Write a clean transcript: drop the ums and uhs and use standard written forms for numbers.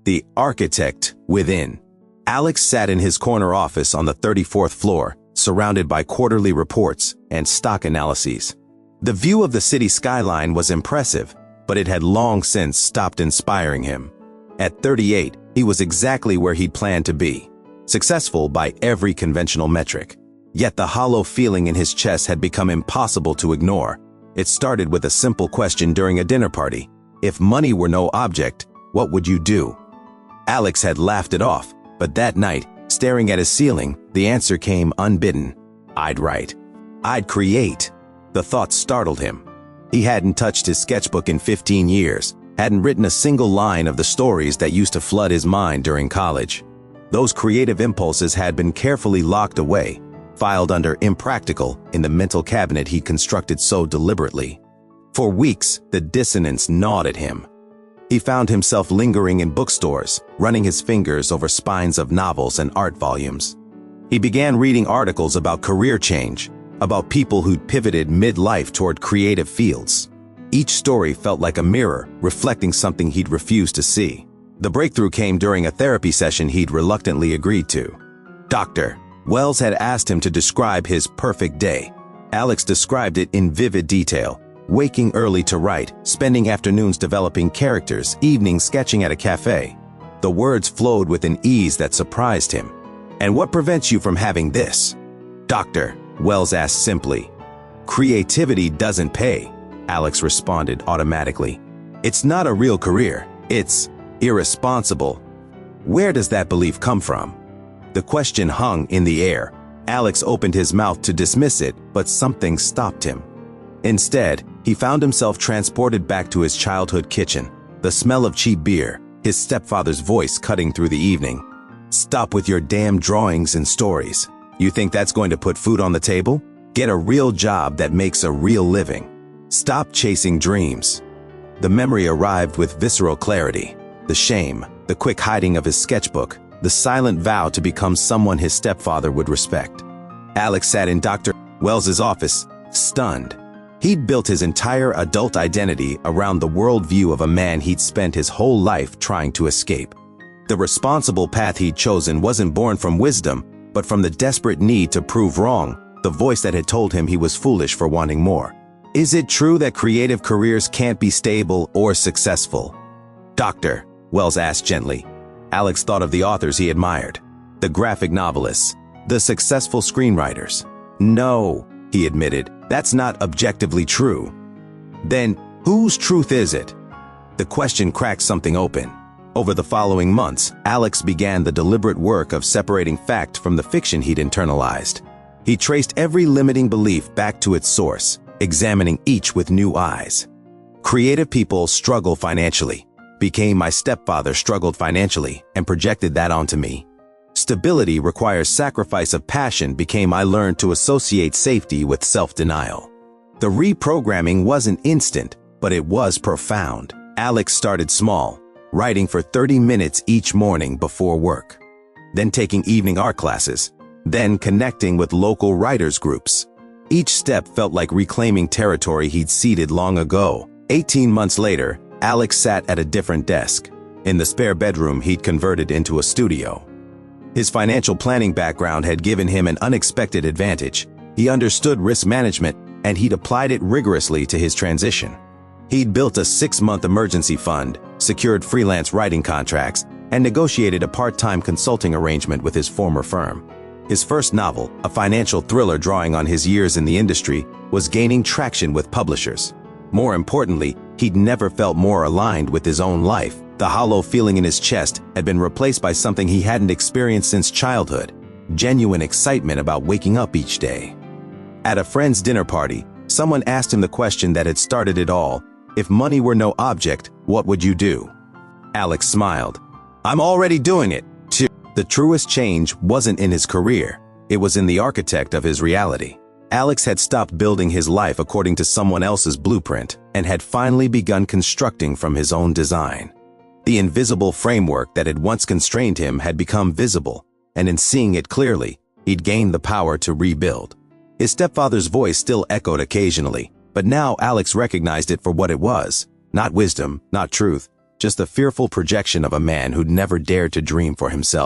The Architect Within. Alex sat in his corner office on the 34th floor, surrounded by quarterly reports and stock analyses. The view of the city skyline was impressive, but it had long since stopped inspiring him. At 38, he was exactly where he'd planned to be, successful by every conventional metric. Yet the hollow feeling in his chest had become impossible to ignore. It started with a simple question during a dinner party. If money were no object, what would you do? Alex had laughed it off, but that night, staring at his ceiling, the answer came unbidden. I'd write. I'd create. The thought startled him. He hadn't touched his sketchbook in 15 years, hadn't written a single line of the stories that used to flood his mind during college. Those creative impulses had been carefully locked away, filed under impractical in the mental cabinet he constructed so deliberately. For weeks, the dissonance gnawed at him. He found himself lingering in bookstores, running his fingers over spines of novels and art volumes. He began reading articles about career change, about people who'd pivoted mid-life toward creative fields. Each story felt like a mirror, reflecting something he'd refused to see. The breakthrough came during a therapy session he'd reluctantly agreed to. Dr. Wells had asked him to describe his perfect day. Alex described it in vivid detail, waking early to write, spending afternoons developing characters, evenings sketching at a cafe. The words flowed with an ease that surprised him. And what prevents you from having this? Doctor, Wells asked simply. Creativity doesn't pay, Alex responded automatically. It's not a real career. It's irresponsible. Where does that belief come from? The question hung in the air. Alex opened his mouth to dismiss it, but something stopped him. Instead, he found himself transported back to his childhood kitchen, the smell of cheap beer, his stepfather's voice cutting through the evening. Stop with your damn drawings and stories. You think that's going to put food on the table? Get a real job that makes a real living. Stop chasing dreams. The memory arrived with visceral clarity. The shame, the quick hiding of his sketchbook, the silent vow to become someone his stepfather would respect. Alex sat in Dr. Wells's office, stunned. He'd built his entire adult identity around the worldview of a man he'd spent his whole life trying to escape. The responsible path he'd chosen wasn't born from wisdom, but from the desperate need to prove wrong, the voice that had told him he was foolish for wanting more. Is it true that creative careers can't be stable or successful? Doctor, Wells asked gently. Alex thought of the authors he admired, the graphic novelists, the successful screenwriters. No, he admitted, that's not objectively true. Then, whose truth is it? The question cracked something open. Over the following months, Alex began the deliberate work of separating fact from the fiction he'd internalized. He traced every limiting belief back to its source, examining each with new eyes. Creative people struggle financially. Became my stepfather struggled financially and projected that onto me. Stability requires sacrifice of passion became I learned to associate safety with self-denial. The reprogramming wasn't instant, but it was profound. Alex started small, writing for 30 minutes each morning before work, then taking evening art classes, then connecting with local writers' groups. Each step felt like reclaiming territory he'd ceded long ago. 18 months later, Alex sat at a different desk. In the spare bedroom he'd converted into a studio. His financial planning background had given him an unexpected advantage. He understood risk management, and he'd applied it rigorously to his transition. He'd built a 6-month emergency fund, secured freelance writing contracts, and negotiated a part-time consulting arrangement with his former firm. His first novel, a financial thriller drawing on his years in the industry, was gaining traction with publishers. More importantly, he'd never felt more aligned with his own life. The hollow feeling in his chest had been replaced by something he hadn't experienced since childhood, genuine excitement about waking up each day. At a friend's dinner party, someone asked him the question that had started it all. If money were no object, what would you do? Alex smiled. I'm already doing it, too. The truest change wasn't in his career. It was in the architect of his reality. Alex had stopped building his life according to someone else's blueprint and had finally begun constructing from his own design. The invisible framework that had once constrained him had become visible, and in seeing it clearly, he'd gained the power to rebuild. His stepfather's voice still echoed occasionally, but now Alex recognized it for what it was. Not wisdom, not truth, just a fearful projection of a man who'd never dared to dream for himself.